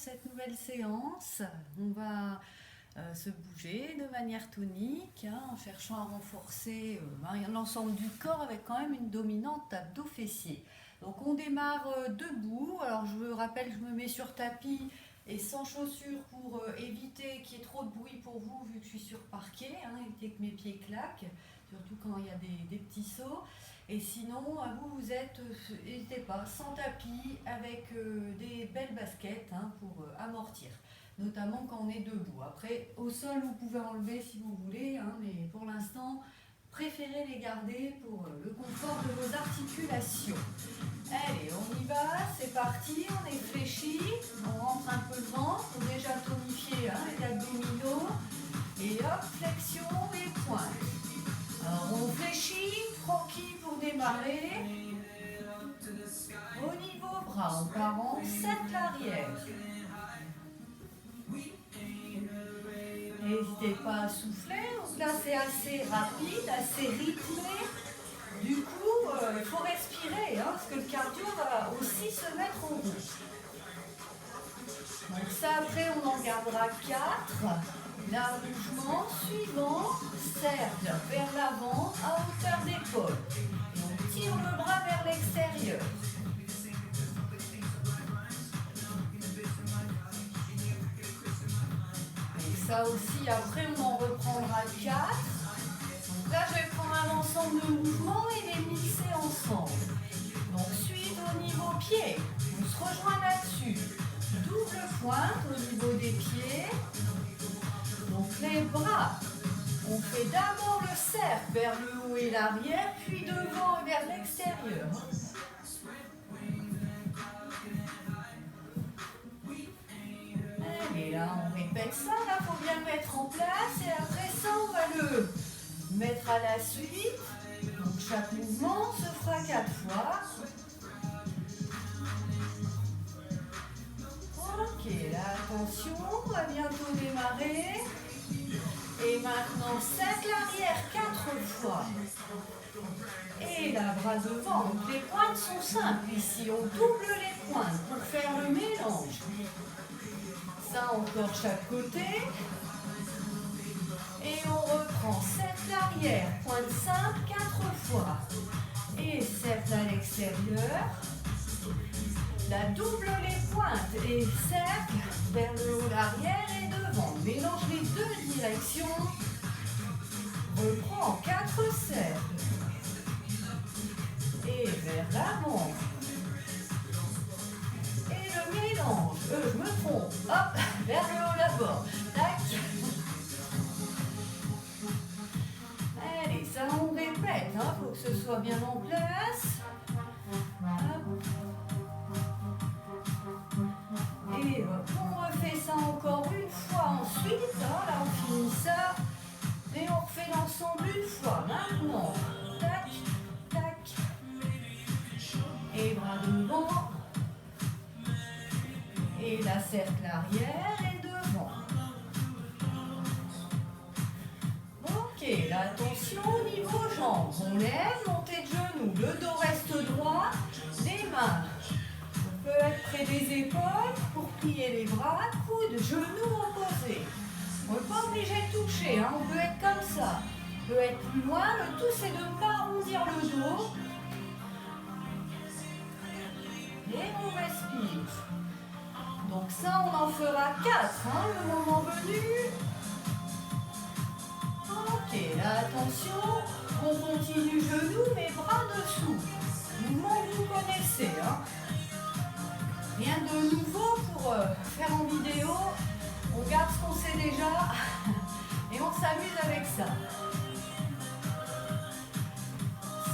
cette nouvelle séance. On va se bouger de manière tonique, en cherchant à renforcer l'ensemble du corps avec quand même une dominante abdos-fessiers. Donc on démarre debout. Alors je vous rappelle, je me mets sur tapis et sans chaussures pour éviter qu'il y ait trop de bruit pour vous vu que je suis sur parquet, éviter que mes pieds claquent, surtout quand il y a des petits sauts. Et sinon, vous êtes, n'hésitez pas, sans tapis, avec des belles baskets pour amortir, notamment quand on est debout. Après, au sol, vous pouvez enlever si vous voulez, mais pour l'instant, préférez les garder pour le confort de vos articulations. Allez, on y va, c'est parti, on est fléchi, on rentre un peu le ventre, pour déjà tonifier les abdominaux, et hop, flexion et pointe. Alors on fléchit, tranquille pour démarrer. Au niveau bras, on part en cercle arrière. N'hésitez pas à souffler, donc là c'est assez rapide, assez rythmé. Du coup, il faut respirer, parce que le cardio va aussi se mettre en route. Donc ça, après, on en gardera 4. L'allongement suivant, cercle vers l'avant à hauteur d'épaule. Et on tire le bras vers l'extérieur. Et ça aussi, après, on en reprendra 4. Donc là, je vais prendre un ensemble de mouvements et les mixer ensemble. Donc, suite au niveau pied, on se rejoint là-dessus. Double pointe au niveau des pieds. Donc les bras, on fait d'abord le cercle vers le haut et l'arrière, puis devant et vers l'extérieur. Allez, là on répète ça, là il faut bien le mettre en place et après ça on va le mettre à la suite. Donc chaque mouvement se fera 4 fois. Ok, là attention, on va bientôt démarrer. Et maintenant, cercle arrière 4 fois. Et là, bras devant. Donc les pointes sont simples ici. On double les pointes pour faire le mélange. Ça encore chaque côté. Et on reprend cercle arrière, pointe simple 4 fois. Et cercle à l'extérieur. La double les pointes et cercle vers le haut, l'arrière et devant. Mélange les deux directions. Reprend 4 cercles. Et vers l'avant. Et le mélange. Je me trompe. Hop, vers le haut d'abord. Tac. Allez, ça on répète. Faut que ce soit bien en place. Hop. Et on refait ça encore une fois ensuite. Là, on finit ça. Et on refait l'ensemble une fois. Maintenant, tac, tac. Et bras devant. Et la cercle arrière et devant. Ok, là, attention au niveau jambes. On lève, montée de genoux. Le dos reste droit. Les mains peut être près des épaules pour plier les bras, coudes, genoux opposés. On n'est pas obligé de toucher, on peut être comme ça. On peut être plus loin, le tout c'est de ne pas arrondir le dos. Et on respire. Donc ça on en fera 4, le moment venu. Ok, là attention, on continue genoux mais bras dessous. Mouvement que vous connaissez. Rien de nouveau pour faire en vidéo, on garde ce qu'on sait déjà et on s'amuse avec ça.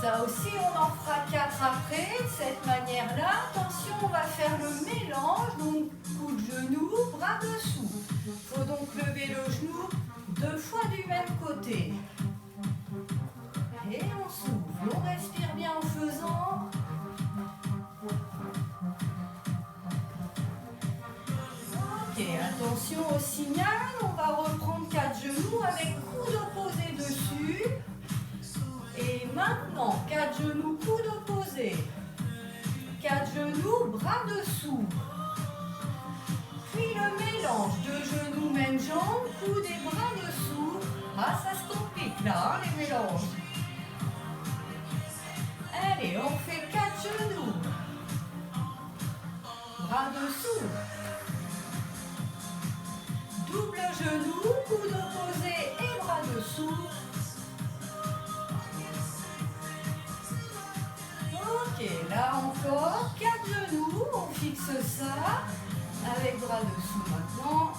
Ça aussi on en fera 4 après, de cette manière-là. Attention, on va faire le mélange, donc coup de genou, bras dessous. Il faut donc lever le genou 2 fois du même côté. Et on souffle, on respire bien en faisant. Attention au signal, on va reprendre 4 genoux avec coude opposé dessus. Et maintenant, 4 genoux, coude opposé. 4 genoux, bras dessous. Puis le mélange de genoux, même jambe, coudes et bras dessous. Ah, ça se complique là, hein, les mélanges. Allez, on fait 4 genoux. Bras dessous. Double genou, coude opposé et bras dessous. Ok, là encore, 4 genoux, on fixe ça. Avec bras dessous maintenant.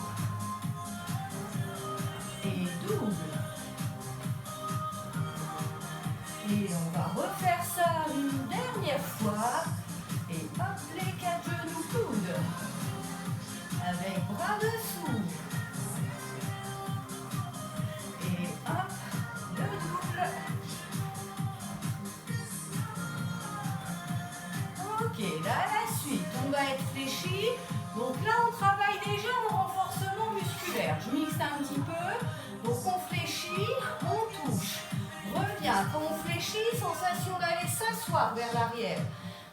Et double. Et on va refaire ça une dernière fois. Et hop, les 4 genoux coudes. Avec bras dessous. Et hop, le double. Ok, là la suite, on va être fléchi. Donc là on travaille déjà en renforcement musculaire. Je mixe un petit peu. Donc on fléchit, on touche. Revient, quand on fléchit, sensation d'aller s'asseoir vers l'arrière.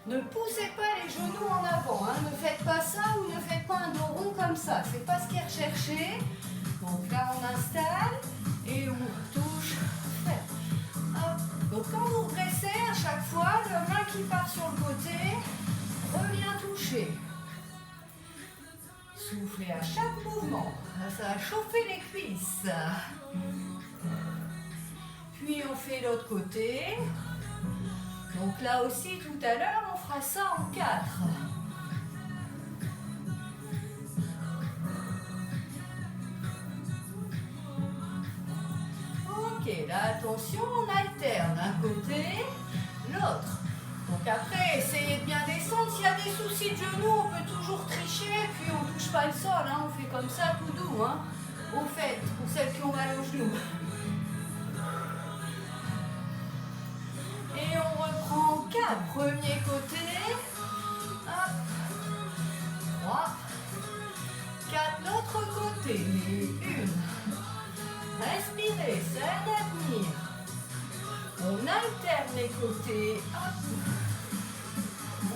Ne poussez pas les genoux en avant, hein. Ne faites pas ça ou ne faites pas un dos rond comme ça. C'est pas ce qui est recherché. Donc là on installe et on touche. Hop. Donc quand vous redressez, à chaque fois, le main qui part sur le côté revient toucher. Soufflez à chaque mouvement. Ça va chauffer les cuisses. Puis on fait l'autre côté. Donc là aussi, tout à l'heure, on fera ça en 4. Ok, là attention, on alterne d'un côté, l'autre. Donc après, essayez de bien descendre. S'il y a des soucis de genoux, on peut toujours tricher, puis on ne touche pas le sol. Hein. On fait comme ça, tout doux. Hein. Au fait, pour celles qui ont mal aux genoux. Et on reprend 4. Premier côté. Hop. 3. 4. L'autre côté. Et 1. Respirez, c'est à l'avenir. On alterne les côtés. Hop.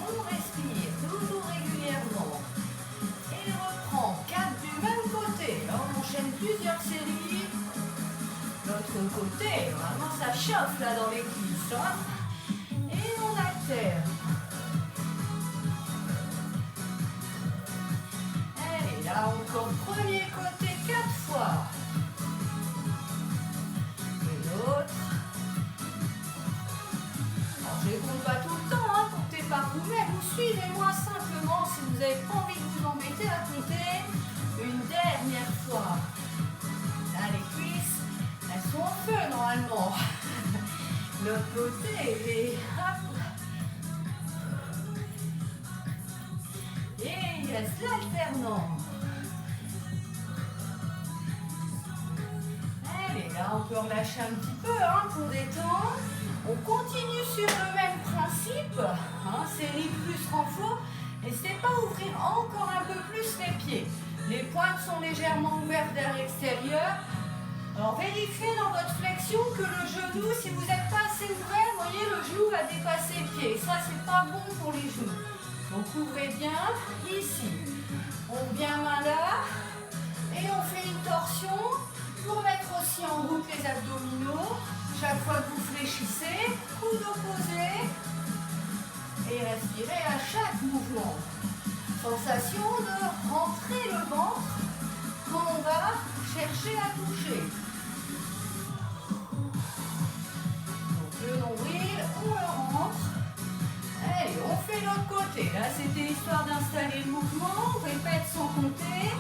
On respire toujours régulièrement. Et reprend 4 du même côté. Là, on enchaîne plusieurs séries. L'autre côté, vraiment ça chauffe là dans les cuisses. Hein. Et on alterne. Allez, là encore, premier côté 4 fois. Et l'autre. Alors je ne compte pas tout le temps, hein, comptez par vous-même. Vous suivez-moi simplement si vous n'avez pas envie de vous embêter à compter une dernière fois. Là, les cuisses, elles sont en feu normalement. L'autre côté, et hop. Et il reste l'alternant. Allez, là on peut relâcher un petit peu hein, pour détendre. On continue sur le même principe. Hein, série plus renfort. N'hésitez pas à ouvrir encore un peu plus les pieds. Les pointes sont légèrement ouvertes vers l'extérieur. Alors vérifiez dans votre flexion que le genou, si vous n'êtes pas assez ouvert, vous voyez le genou va dépasser le pied. Ça, c'est pas bon pour les genoux. Donc ouvrez bien ici. On vient main là et on fait une torsion pour mettre aussi en route les abdominaux. Chaque fois que vous fléchissez, coude opposé et respirez à chaque mouvement. Sensation de rentrer le ventre quand on va chercher à toucher. Donc le nombril, on le rentre. Allez, on fait l'autre côté. Là, c'était histoire d'installer le mouvement. On répète sans compter.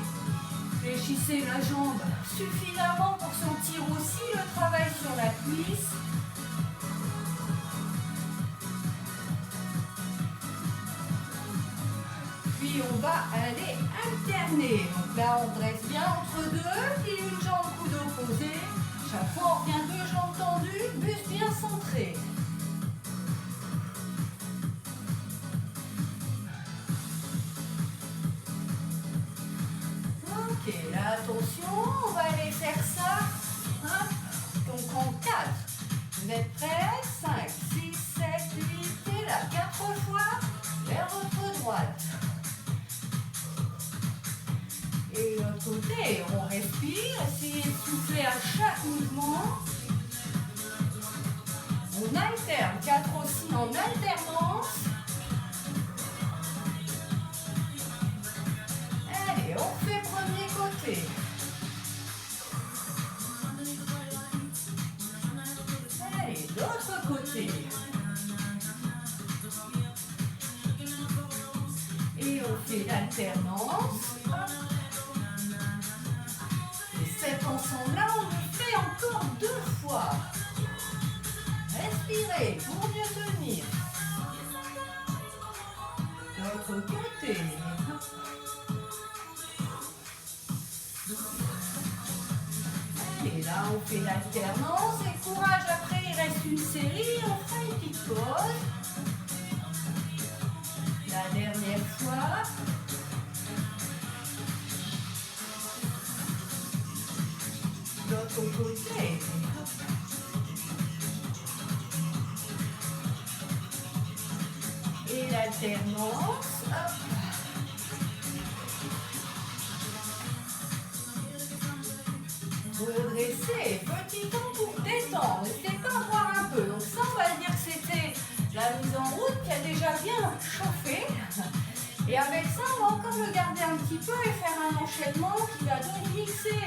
Fléchissez la jambe suffisamment pour sentir aussi le travail sur la cuisse. Puis on va aller alterner. Donc là, on dresse bien entre deux, puis une jambe coude opposé. Chaque fois, on revient deux jambes tendues, buste bien centré. Ok, là, attention, on va aller faire ça. Hop. Donc en 4. Vous êtes prêts? 5, 6, 7, 8, et là, 4 fois vers votre droite. côté. On respire, essayez de souffler à chaque mouvement. On alterne, 4 aussi en alternance. Allez, on fait premier côté. Allez, l'autre côté. Et on fait l'alternance. Et cet ensemble-là, on le fait encore 2 fois. Respirez pour mieux tenir. L'autre côté. Et là, on fait l'alternance. Et courage, après, il reste une série. On fera une petite pause. La dernière fois. L'autre côté. Et l'alternance. Redresser. Petit temps pour détendre. N'hésitez pas à voir un peu. Donc ça, on va dire que c'était la mise en route qui a déjà bien chauffé. Et avec ça, on va encore le garder un petit peu et faire un enchaînement qui va donc mixer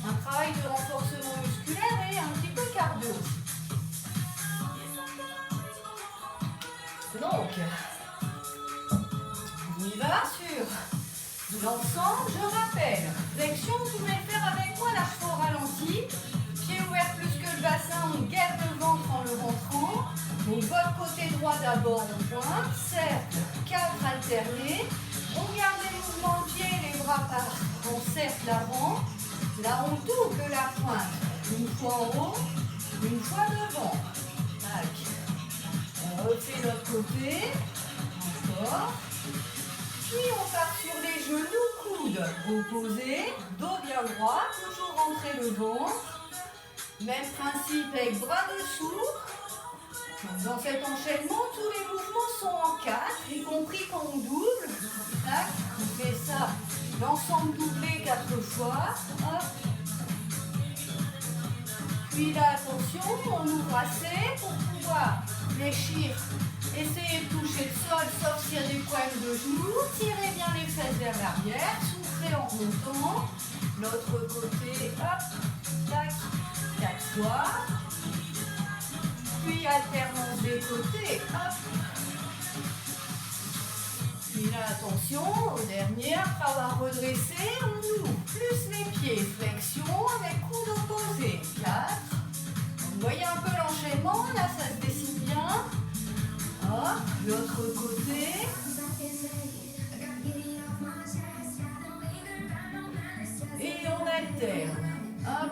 un travail de renforcement musculaire et un petit peu cardio aussi. Donc, on y va sur l'ensemble. Je rappelle, flexion, vous pouvez le faire avec moi, la chevaux au ralenti. Pied ouvert plus que le bassin, on garde le ventre en le rentrant. Donc votre côté droit d'abord, on pointe, cercle, 4 alternés. On garde les mouvements de pied, les bras par en cercle avant. Là, on double la pointe. Une fois en haut, une fois devant. Tac. On refait l'autre côté. Encore. Puis on part sur les genoux, coudes reposés, dos bien droit, toujours rentrer le ventre. Même principe avec bras dessous. Dans cet enchaînement, tous les mouvements sont en 4, y compris quand on double. Tac, on fait ça, l'ensemble doublé 4 fois. Hop. Puis là, attention, on ouvre assez pour pouvoir fléchir. Essayez de toucher le sol, sauf s'il y a des pointes de genoux. Tirez bien les fesses vers l'arrière, soufflez en remontant. L'autre côté, hop, tac, 4 fois. Puis alternance des côtés, hop. Puis là, attention, au dernier, après avoir redressé, on ouvre plus les pieds, flexion avec coude opposé, 4. Vous voyez un peu l'enchaînement, là ça se dessine bien. Hop, l'autre côté. Et on alterne, hop.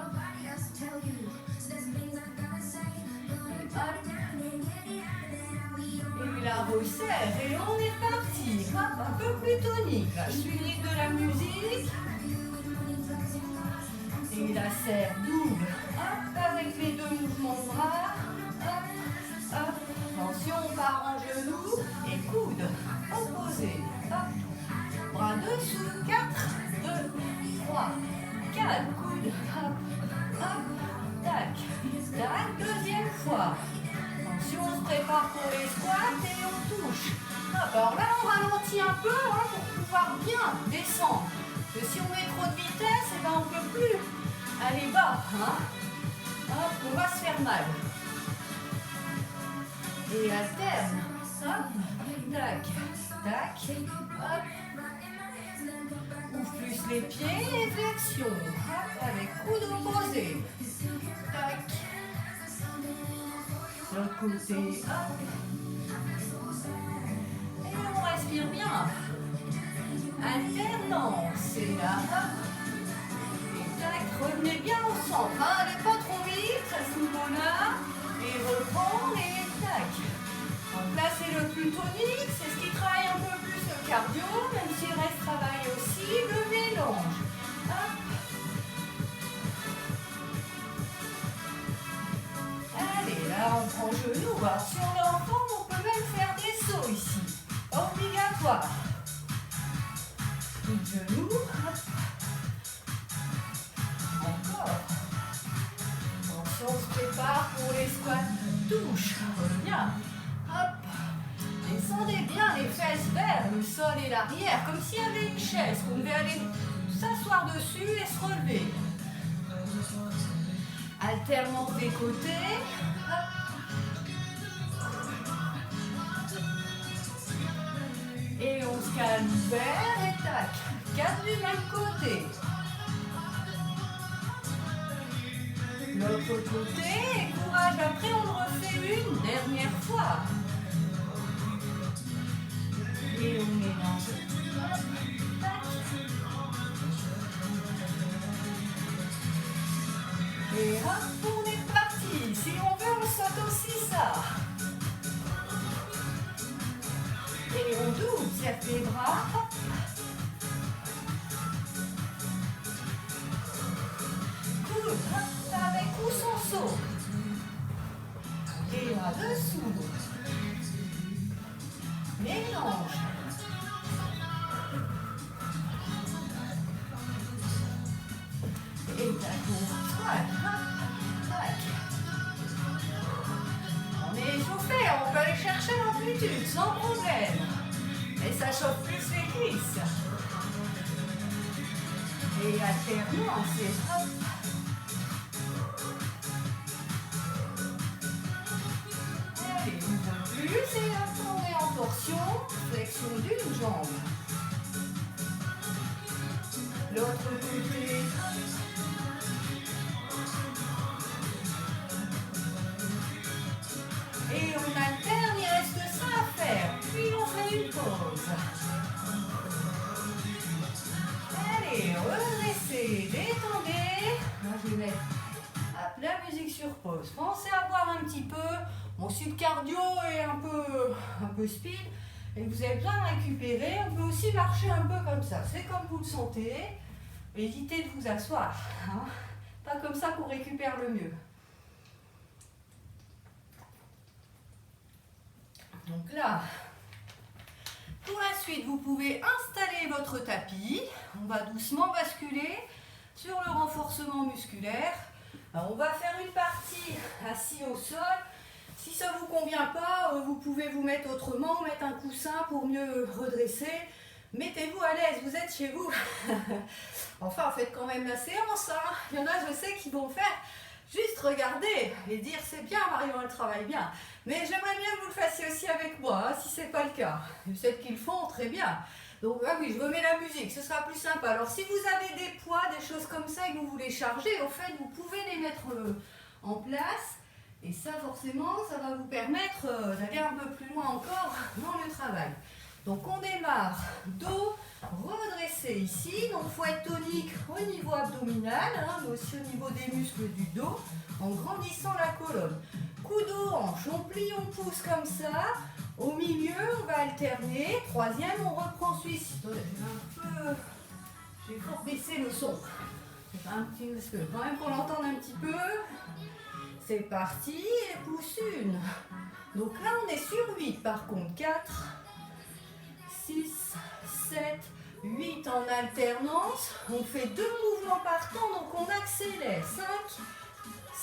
Et la resserre et on est parti. Hop, un peu plus tonique. Là, suivi de la musique. Et la serre double. Hop, avec les 2 mouvements de bras. Hop, hop. Attention, on part en genoux et coude opposé. Hop. Bras dessous. 4, 2, 3, 4. Coude. Hop, hop. Tac, tac. Deuxième fois. Attention, on se prépare pour les squats et on touche. Hop, alors là, on ralentit un peu pour pouvoir bien descendre. Parce que si on met trop de vitesse, on ne peut plus aller bas. Hop, on va se faire mal. Et alterne. Hop, tac, tac, hop. Ouvre plus les pieds et flexion. Hop, avec coude opposé. Tac. L'autre côté, hop. Et on respire bien. Alternance, et là, hop. Et tac, revenez bien au centre. Allez pas trop vite, à ce niveau-là. Et reprendre, et tac. Donc là, c'est le plus tonique, c'est ce qui travaille un peu plus le cardio, même si le reste travaille aussi le mélange. Hop. Allez, là, on prend genou. Alors, si on est en forme, on peut même faire des sauts ici. Obligatoire. Coup de genou. repart pour les squats. Touche, reviens. Hop. Descendez bien les fesses vers le sol et l'arrière, comme s'il y avait une chaise qu'on devait aller s'asseoir dessus et se relever. Alternance des côtés. Et on se calme vers et tac. 4 du même côté. L'autre côté, et courage, après on le refait une dernière fois. Et on mélange. Hop, tac. Et hop, on est parti. Si on veut, on saute aussi ça. Et on double, serre les bras. Cool, avec ou sans saut. Et là-dessous. Mélange. Et tac, tac. On est échauffé, on peut aller chercher l'amplitude sans problème. Et ça chauffe plus les cuisses. Et alternance, et hop. Allez, un peu plus, et hop, on est en torsion, flexion d'une jambe. L'autre côté. Et on alterne, il reste ça à faire. Puis on fait une pause. Allez, redressez, détendez. Là, je vais mettre la musique sur pause. Pensez à boire un petit peu. Mon si le cardio est un peu speed et que vous avez besoin de récupérer, on peut aussi marcher un peu comme ça. C'est comme vous le sentez. Évitez de vous asseoir. Hein. Pas comme ça qu'on récupère le mieux. Donc là, pour la suite, vous pouvez installer votre tapis. On va doucement basculer sur le renforcement musculaire. Alors, on va faire une partie assis au sol. Si ça ne vous convient pas, vous pouvez vous mettre autrement, mettre un coussin pour mieux redresser. Mettez-vous à l'aise, vous êtes chez vous. Enfin, faites quand même la séance. Hein. Il y en a, je sais, qui vont faire juste regarder et dire c'est bien, Marion, elle travaille bien. Mais j'aimerais bien que vous le fassiez aussi avec moi, hein, si ce n'est pas le cas. Celles qui le font, très bien. Donc ah oui, je remets la musique, ce sera plus sympa. Alors si vous avez des poids, des choses comme ça et que vous voulez charger, au fait, vous pouvez les mettre en place. Et ça, forcément, ça va vous permettre d'aller un peu plus loin encore dans le travail. Donc on démarre, dos redressé ici. Donc il faut être tonique au niveau abdominal, hein, mais aussi au niveau des muscles du dos, en grandissant la colonne. Coude aux hanches, on plie, on pousse comme ça. Au milieu, on va alterner. Troisième, on reprend celui-ci. Je vais fort baisser le son. Un petit, parce que quand même qu'on l'entende un petit peu. C'est parti, et pousse une. Donc là, on est sur 8 par contre. 4, 6, 7, 8 en alternance. On fait 2 mouvements par temps, donc on accélère. 5,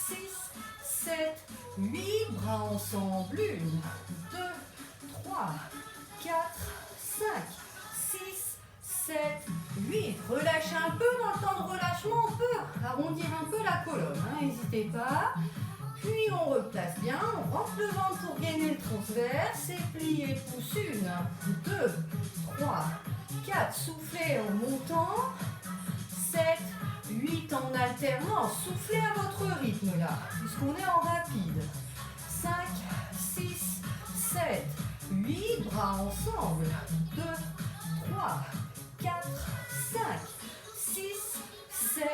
6, 7, 8. Bras ensemble. 1, 2, 3, 4, 5, 6, 7, 8. Relâchez un peu. Dans le temps de relâchement, on peut arrondir un peu la colonne. N'hésitez pas. Puis on replace bien, on rentre le ventre pour gagner le transverse et plier, pousse 1, 2, 3, 4, soufflez en montant, 7, 8 en alternance, soufflez à votre rythme là, puisqu'on est en rapide, 5, 6, 7, 8, bras ensemble, 2, 3, 4, 5, 6, 7,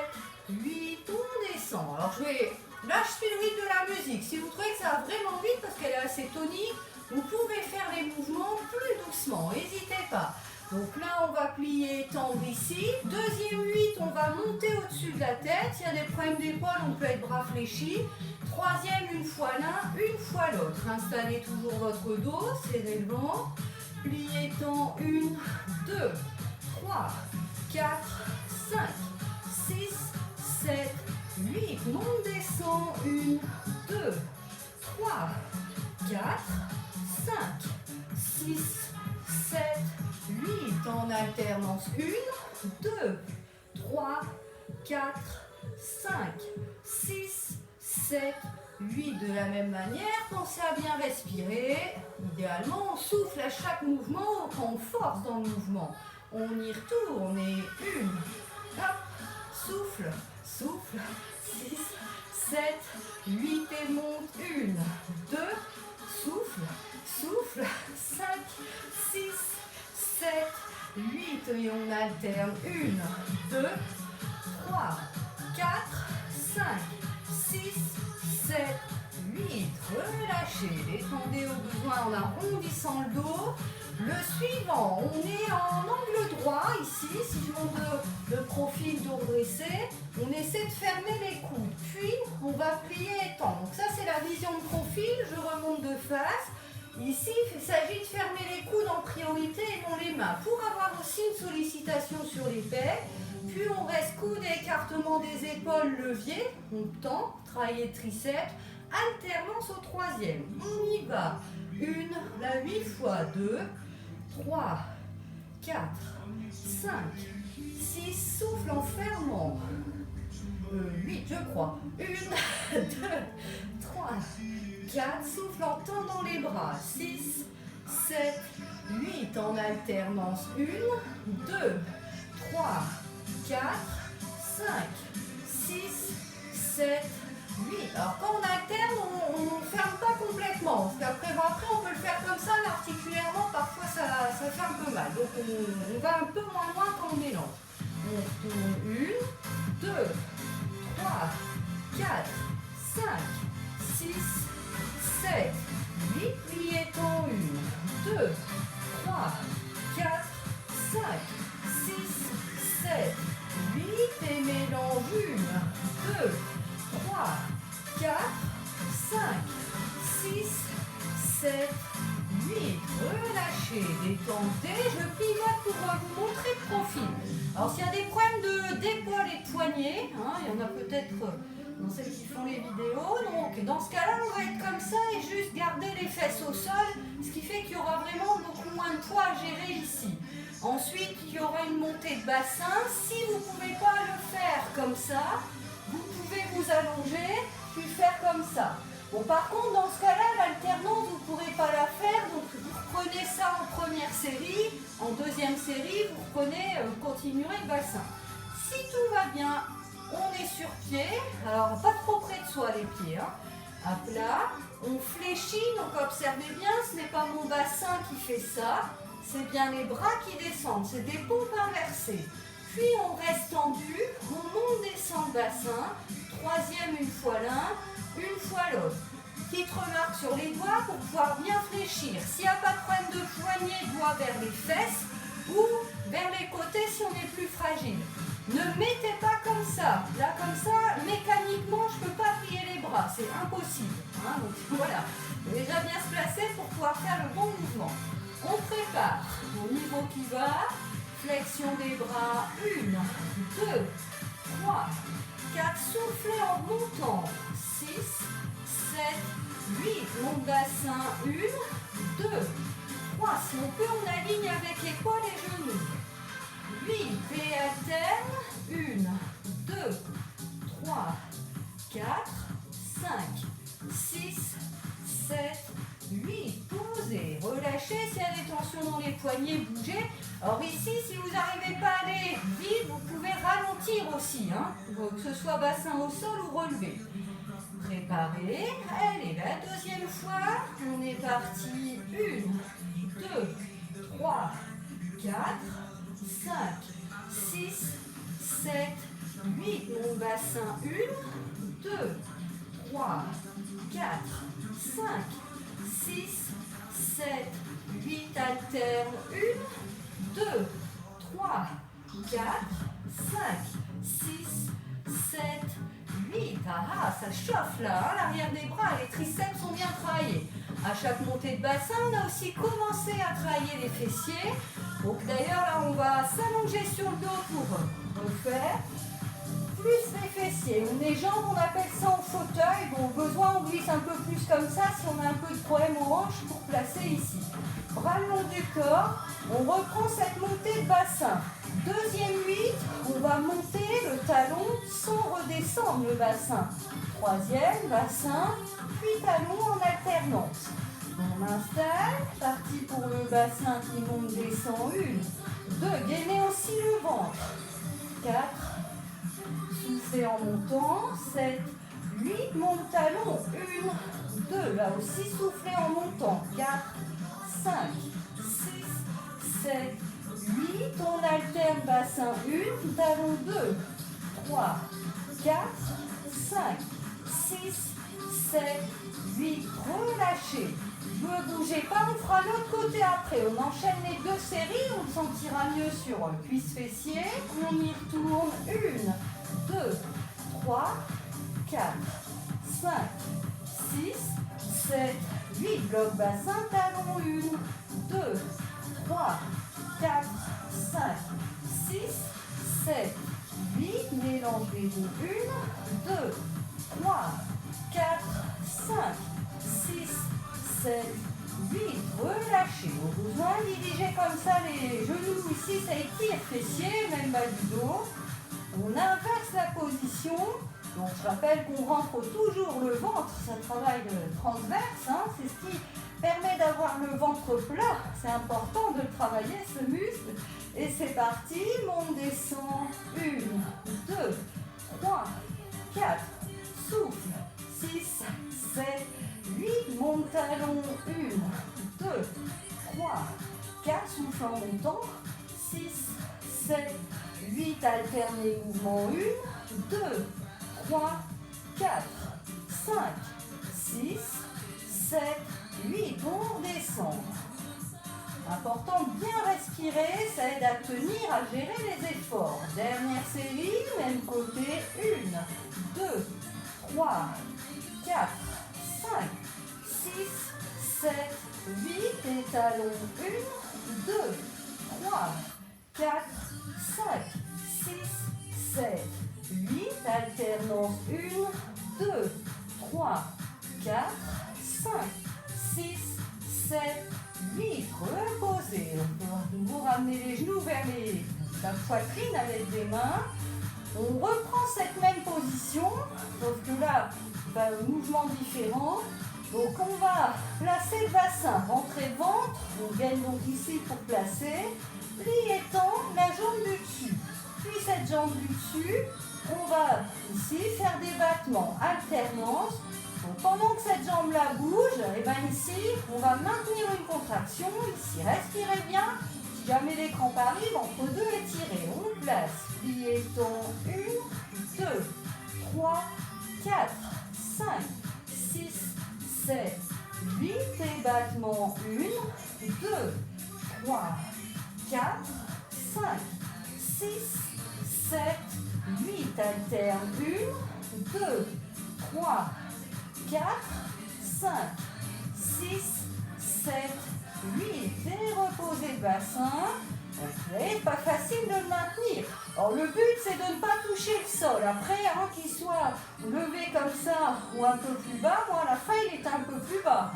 8, on descend. Alors je vais... Là, je suis le rythme de la musique. Si vous trouvez que ça va vraiment vite parce qu'elle est assez tonique, vous pouvez faire les mouvements plus doucement. N'hésitez pas. Donc là, on va plier, tendre ici. Deuxième 8, on va monter au-dessus de la tête. S'il y a des problèmes d'épaule, on peut être bras fléchis. Troisième, une fois l'un, une fois l'autre. Installez toujours votre dos, serrez le ventre. Pliez, tend, 1, 2, 3, 4, 5, 6, 7, 8, on descend, 1, 2, 4, 5, 6, 7, 8 en alternance. 1, 2, 3, 4, 5, 6, 7, 8. De la même manière, pensez à bien respirer. Idéalement, on souffle à chaque mouvement, on force dans le mouvement. On y retourne et 1, hop, souffle, souffle, 6, 7, 8 et monte. 1, 2, souffle, souffle, 5, 6, 7, 8 et on alterne. 1, 2, 3, 4, 5, 6, 7, 8. Relâchez, détendez au besoin en arrondissant le dos. Le suivant, on est en angle droit ici, si je monte le profil dos dressé, on essaie de fermer les coudes, puis on va plier et tendre. Donc ça c'est la vision de profil, je remonte de face. Ici, il s'agit de fermer les coudes en priorité et non les mains, pour avoir aussi une sollicitation sur les pecs. Puis on reste coude et écartement des épaules, levier, on tend, travailler triceps, alternance au troisième. On y va. 1, 8 fois 2, 3, 4, 5, 6, souffle en fermant. 8, je crois. 1, 2, 3, 4, souffle en tendant les bras. 6, 7, 8 en alternance. 1, 2, 3, 4, 5, 6, 7, 8. Alors quand on alterne, on ne ferme pas complètement. Parce qu'après, on peut le faire comme ça, mais articulairement, parfois ça fait un peu mal. Donc on va un peu moins loin quand on mélange. On retourne 1, 2, 3, 4, 5, 6, 7, 8. Pliez ton 1, 2, 3, 4, 5, 6, 7, 8. Et mélange 1, 2, 3, 4, 5, 6, 7, 8. Relâchez, détendez. Je pivote pour vous montrer le profil. Alors s'il y a des problèmes d'épaule et de poignet, il y en a peut-être dans celles qui font les vidéos, donc dans ce cas-là, on va être comme ça et juste garder les fesses au sol, ce qui fait qu'il y aura vraiment beaucoup moins de poids à gérer ici. Ensuite, il y aura une montée de bassin. Si vous ne pouvez pas le faire comme ça, vous pouvez vous allonger, puis faire comme ça. Bon, par contre, dans ce cas-là, l'alternance, vous ne pourrez pas la faire. Donc, vous reprenez ça en première série. En deuxième série, vous reprenez, continuerez le bassin. Si tout va bien, on est sur pied. Alors, pas trop près de soi, les pieds. À plat. On fléchit. Donc, observez bien, ce n'est pas mon bassin qui fait ça. C'est bien les bras qui descendent. C'est des pompes inversées. Puis on reste tendu, on monte, descend le bassin, troisième une fois l'un, une fois l'autre. Petite remarque sur les doigts pour pouvoir bien fléchir. S'il n'y a pas de problème de poignet, doigt vers les fesses ou vers les côtés si on est plus fragile. Ne mettez pas comme ça. Là comme ça, mécaniquement, je ne peux pas plier les bras, c'est impossible. Donc voilà, il faut déjà bien se placer pour pouvoir faire le bon mouvement. On prépare au niveau qui va. Flexion des bras, 1, 2, 3, 4, soufflez en montant, 6, 7, 8, mon bassin, 1, 2, 3, si on peut on aligne avec épaules et genoux, 8, et alterne, 1, 2, 3, 4, 5, 6, 7, 8, posez, relâchez, s'il y a des tensions dans les poignets, bougez. Alors ici, si vous n'arrivez pas à aller vite, vous pouvez ralentir aussi, que ce soit bassin au sol ou relevé. Préparez, allez, la deuxième fois, on est parti, 1, 2, 3, 4, 5, 6, 7, 8, mon bassin, 1, 2, 3, 4, 5, 6, 7, 8, alterne, 1, 2, 3, 4, 5, 6, 7, 8. Ah, ça chauffe là, l'arrière des bras, les triceps sont bien travaillés. À chaque montée de bassin, on a aussi commencé à travailler les fessiers. Donc d'ailleurs, là, on va s'allonger sur le dos pour refaire. plus les fessiers. Les jambes, on appelle ça en fauteuil. Bon, au besoin, on glisse un peu plus comme ça si on a un peu de problème aux hanches pour placer ici. Bras le long du corps, on reprend cette montée de bassin. Deuxième 8, on va monter le talon sans redescendre le bassin. Troisième, bassin, puis talon en alternance. On installe, parti pour le bassin qui monte, descend, 1, 2, gainez aussi le ventre. 4, soufflez en montant, 7, 8, monte talon, 1, 2, là aussi soufflez en montant, 4, 5, 6, 7, 8, on alterne bassin 1, talon 2, 3, 4, 5, 6, 7, 8, relâchez. Ne bougez pas, on fera l'autre côté après. On enchaîne les deux séries, on le sentira mieux sur cuisse fessier. On y retourne 1, 2, 3, 4, 5, 6, 7, 8. Bloc bassin, talon 1, 2, 3, 4, 5, 6, 7, 8. Mélange les deux. 1, 2, 3, 4, 5, 6, 7, 8, relâchez. Au besoin, dirigez comme ça les genoux ici, ça étire fessiers, même bas du dos. On inverse la position. Donc je rappelle qu'on rentre toujours le ventre, ça travaille transverse, hein, c'est ce qui permet d'avoir le ventre plat. C'est important de travailler ce muscle. Et c'est parti, monte, descend, 1, 2, 3, 4, souffle, 6, 7, 8, monte talon, 1, 2, 3, 4, souffle en montant, 6, 7, 8, alterne les mouvements, 1, 2, 3, 4, 5, 6, 7, 8, on descend. Important de bien respirer, ça aide à tenir, à gérer les efforts. Dernière série, même côté, 1, 2, 3, 4, 5, 6, 7, 8, et talons, 1, 2, 3, 4, 5, 6, 7, 8, alternance, 1, 2, 3, 4, 5, 6, 7, 8, reposez. On va de nouveau ramener les genoux vers la poitrine avec des mains. On reprend cette même position, sauf que là, un mouvement différent. Donc on va placer le bassin, rentrer ventre, on gagne donc ici pour placer, pli étend la jambe du dessus. Puis cette jambe du dessus, on va ici faire des battements, alternance. Donc pendant que cette jambe-là bouge, et bien ici, on va maintenir une contraction, ici, respirez bien. Si jamais les crampes arrivent, entre deux, étirez. On place, pli étend, 1, 2, 3, 4, 5, 6, 7, 8, et battements, 1, 2, 3, 4, 5, 6, 7, 8, alterne, 1, 2, 3, 4, 5, 6, 7, 8, et reposez le bassin. C'est pas facile de le maintenir. Alors le but c'est de ne pas toucher le sol. Après, qu'il soit levé comme ça ou un peu plus bas, moi à la fin il est un peu plus bas.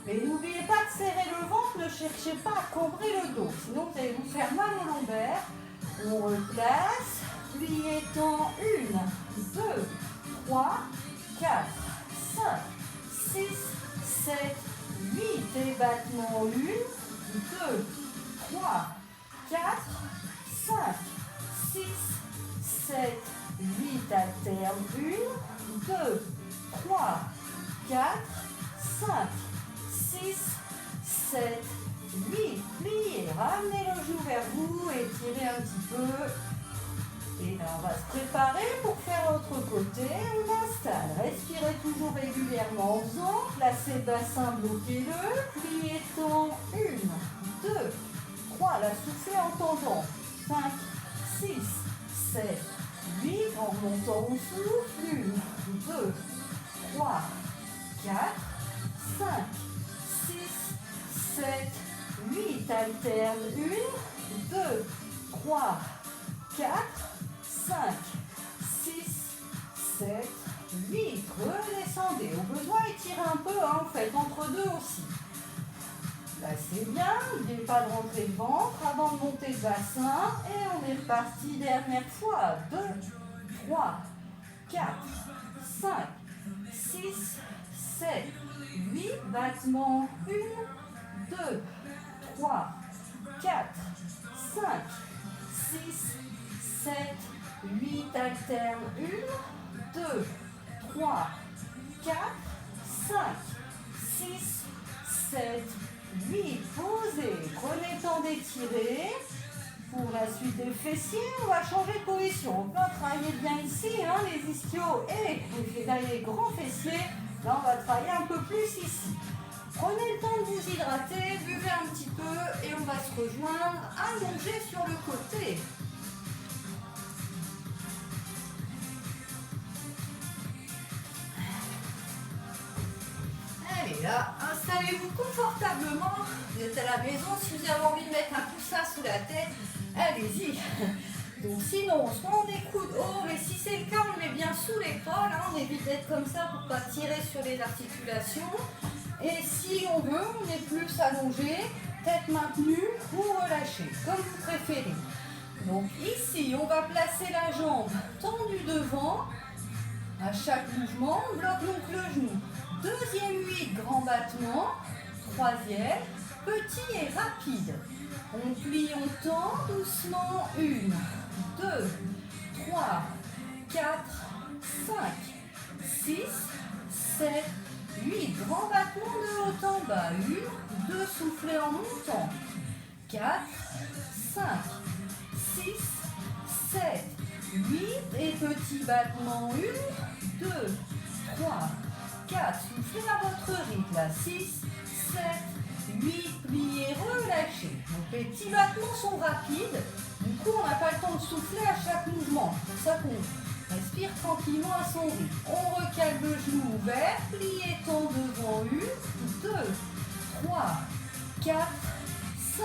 Mais n'oubliez pas de serrer le ventre, ne cherchez pas à cambrer le dos. Sinon vous allez vous faire mal au lombaire. On replace, pli étend, 1, 2, 3, 4, 5, 6, 7, 8, et battements, 1, 2, 3, 4, 5, 6, 7, 8, alterne, 1, 2, 3, 4, 5, 6, 7, 8, pliez, ramenez le genou vers vous, étirez un petit peu. Et là, on va se préparer pour faire l'autre côté. On installe. Respirez toujours régulièrement en faisant. Placez le bassin, bloquez-le. Pli étend. 1, 2, 3. La soufflez en tendant. 5, 6, 7, 8. En remontant au souffle. 1, 2, 3, 4, 5, 6, 7, 8. Alterne. 1, 2, 3, 4, 5, 6, faites entre deux aussi. Là c'est bien, n'oubliez pas de rentrer le ventre avant de monter le bassin. Et on est reparti, dernière fois. 2, 3, 4, 5, 6, 7, 8 battements. 1, 2, 3, 4, 5, 6, 7, 8 alterne. 1, 2, 3, 4, 5, 6, 7, 8. Posez. Prenez le temps d'étirer. Pour la suite des fessiers, on va changer de position. On peut travailler bien ici, hein, les ischios et les grands fessiers. Là, on va travailler un peu plus ici. Prenez le temps de vous hydrater, buvez un petit peu et on va se rejoindre allongé sur le côté. Allez, là, installez-vous confortablement. Vous êtes à la maison, si vous avez envie de mettre un coussin sous la tête, allez-y. Donc sinon, soit on écoute haut, mais si c'est le cas, on le met bien sous l'épaule. Hein, on évite d'être comme ça pour ne pas tirer sur les articulations. Et si on veut, on est plus allongé, tête maintenue ou relâchée, comme vous préférez. Donc ici, on va placer la jambe tendue devant. À chaque mouvement, on bloque donc le genou. Deuxième 8, grand battement. Troisième, petit et rapide. On plie, on tend doucement. 1, 2, 3, 4, 5, 6, 7, 8. Grand battement de haut en bas. 1, 2, soufflez en montant. 4, 5, 6, 7, 8. Et petit battement. 1, 2, 3, 4. Soufflez à votre rythme. Là. 6, 7, 8, pliez, relâchez. Donc les petits battements sont rapides. Du coup, on n'a pas le temps de souffler à chaque mouvement. C'est pour ça qu'on respire tranquillement à son rythme. On recale le genou ouvert, pliez, tend devant. 1, 2, 3, 4, 5,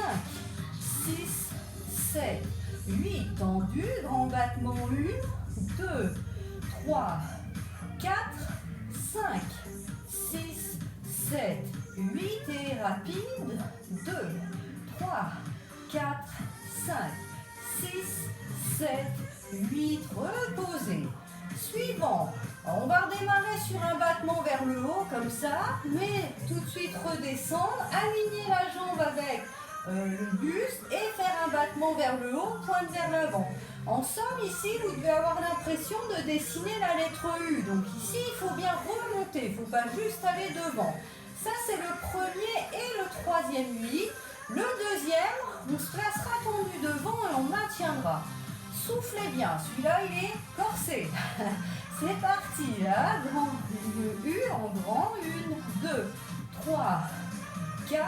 6, 7, 8. Tendu, grand battement. 1, 2, 3, 4, 5, 6, 7, 8 et rapide. 2, 3, 4, 5, 6, 7, 8. Reposez. Suivant. On va redémarrer sur un battement vers le haut comme ça, mais tout de suite redescendre, aligner la jambe avec le buste et faire un battement vers le haut, pointe vers l'avant. En somme, ici, vous devez avoir l'impression de dessiner la lettre U. Donc ici, il faut bien remonter, il ne faut pas juste aller devant. Ça, c'est le premier et le troisième 8. Le deuxième, on se placera tendu devant et on maintiendra. Soufflez bien, celui-là, il est corsé. C'est parti, là, grand, le U en grand. 1, 2, 3, 4,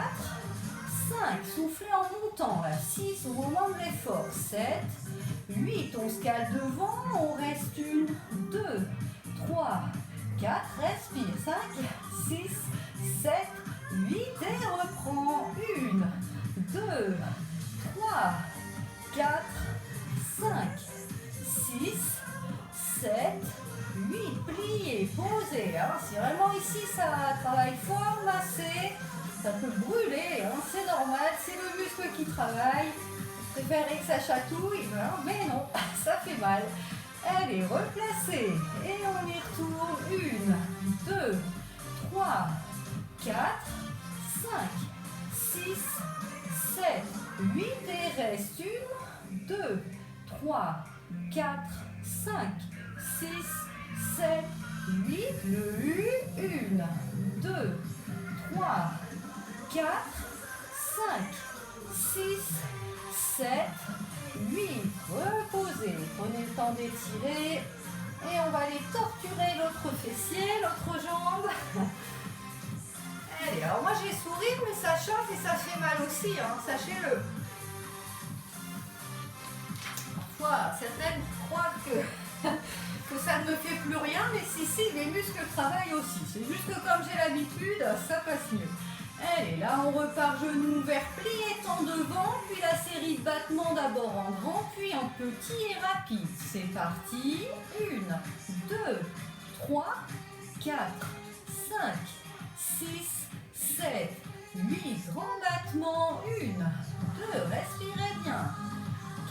5. Soufflez en montant, là. 6 au moment de l'effort. 7, 8. On se cale devant, on reste 1, 2, 3, 4. Respire. 5, 6, 7, 8. Et reprend. 1, 2, 3, 4, 5, 6, 7, 8. Pliez, posez. Hein. Si vraiment ici ça travaille fort, massé, ça peut brûler. Hein. C'est normal, c'est le muscle qui travaille. Vous préférez que ça chatouille, hein, mais non, ça fait mal. Allez, replacez. Et on y retourne. 1, 2, 3, 4, 5, 6, 7, 8. Et reste 1, 2, 3, 4, 5, 6, 7, 8. Le U. 1, 2, 3, 4, 5, 6, 7, 8. Reposez. Prenez le temps d'étirer. Et on va aller torturer l'autre fessier, l'autre jambe. Allez, alors moi j'ai sourire, mais ça chauffe et ça fait mal aussi, hein, sachez-le. Parfois, certaines croient que ça ne me fait plus rien, mais si, les muscles travaillent aussi. C'est juste que comme j'ai l'habitude, ça passe mieux. Allez, là on repart genou ouvert, plié, tend devant, puis la série de battements d'abord en grand, puis en petit et rapide. C'est parti. 1, 2, 3, 4, 5, 6, 7, 8, grands battements, 1, 2, respirez bien,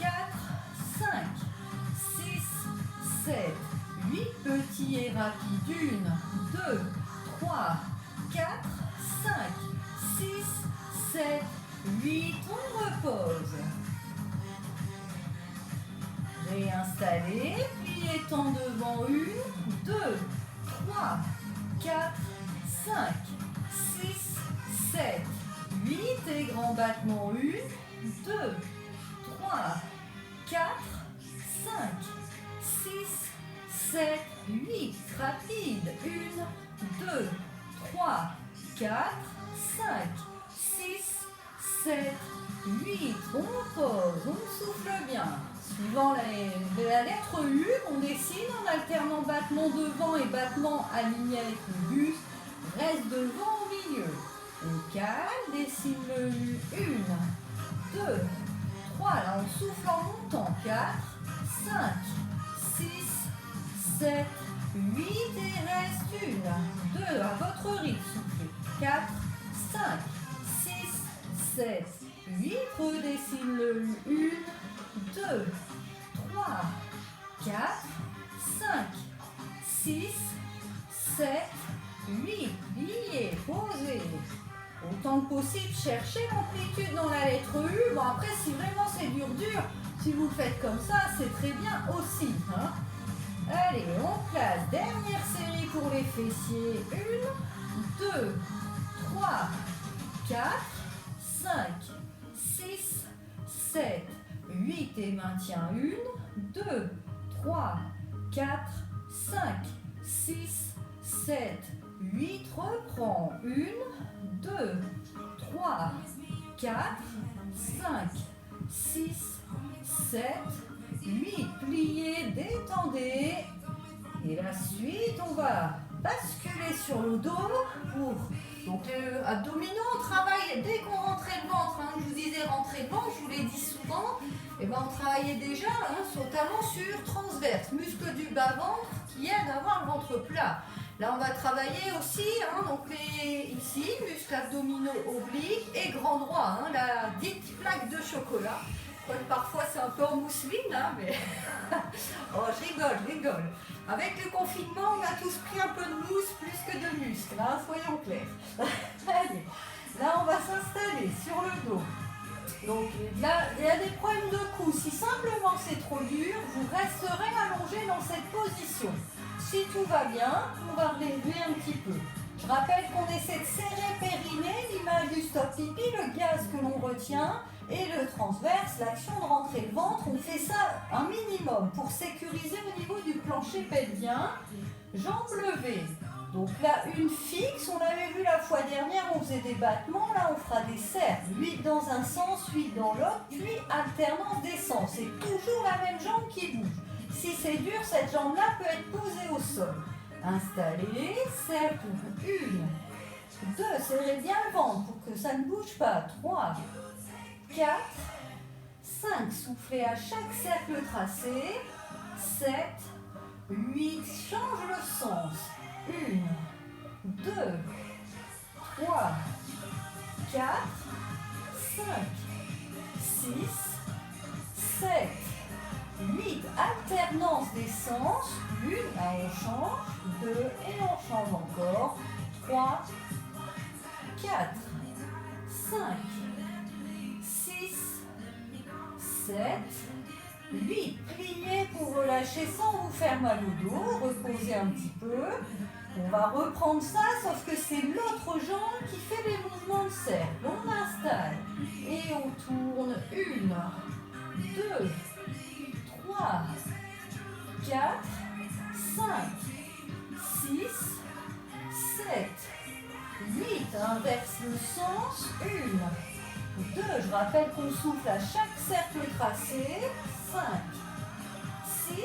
4, 5, 6, 7, 8, petits et rapides, 1, 2, 3, 4, 5, 6, 7, 8, on repose. Réinstallez, pliez temps devant, 1, 2, 3, 4, 5, 6, 7, 8 et grand battement, 1, 2, 3, 4, 5, 6, 7, 8, rapide, 1, 2, 3, 4, 5, 6, 7, 8, on pose, on souffle bien. Suivant la lettre U, on dessine en alternant battement devant et battement aligné avec le buste. Reste devant au milieu. On calme, dessine le U. 1, 2, 3. Là, on souffle en montant. 4, 5, 6, 7, 8 et reste 1, 2. À votre rythme, soufflez. 4, 5, 6, 7, 8. Redessine le U. 1, 2, 3, 4, 5, 6, 7, 8. Pliez, posez. Autant que possible, cherchez l'amplitude dans la lettre U. Bon, après, si vraiment c'est dur, si vous le faites comme ça, c'est très bien aussi. Hein. Allez, on place. Dernière série pour les fessiers. 1, 2, 3, 4, 5, 6, 7, 8 et maintient 1, 2, 3, 4, 5, 6, 7, 8, reprend 1, 2, 3, 4, 5, 6, 7, 8, pliez, détendez et la suite on va basculer sur le dos pour donc abdominaux, on travaille dès qu'on rentrait le ventre, hein, je vous disais rentrer le ventre, je vous l'ai dit souvent, et ben on travaillait déjà notamment sur transverse, muscle du bas-ventre qui aide à avoir le ventre plat. Là on va travailler aussi, donc ici, muscles abdominaux obliques et grand droit, la dite plaque de chocolat. Parfois c'est un peu en mousseline, mais oh, je rigole. Avec le confinement, on a tous pris un peu de mousse plus que de muscles, soyons clairs. Allez, là on va s'installer sur le dos. Donc là, il y a des problèmes de cou. Si simplement c'est trop dur, vous resterez allongé dans cette position. Si tout va bien, on va relever un petit peu. Je rappelle qu'on essaie de serrer périnée, l'image du stop pipi, le gaz que l'on retient, et le transverse, l'action de rentrer le ventre. On fait ça un minimum pour sécuriser au niveau du plancher pelvien. Jambes levées. Donc là, une fixe, on l'avait vu la fois dernière, on faisait des battements, là on fera des cercles. 8 dans un sens, 8 dans l'autre, puis alternance des sens. C'est toujours la même jambe qui bouge. Si c'est dur, cette jambe-là peut être posée au sol. Installez, cercle, 1, 2, serrez bien le ventre pour que ça ne bouge pas. 3, 4, 5, soufflez à chaque cercle tracé. 7, 8, change le sens. 1, 2, 3, 4, 5, 6, 7, 8, alternance des sens. 1, là on change. 2, et on change encore. 3, 4, 5, 6, 7, 8. Pliez pour relâcher sans vous faire mal au dos. Reposez un petit peu. On va reprendre ça, sauf que c'est l'autre jambe qui fait les mouvements de cercle. On installe et on tourne. 1, 2, 3, 4, 5, 6, 7, 8. Inverse le sens. 1, 2. Je rappelle qu'on souffle à chaque cercle tracé. 5, 6,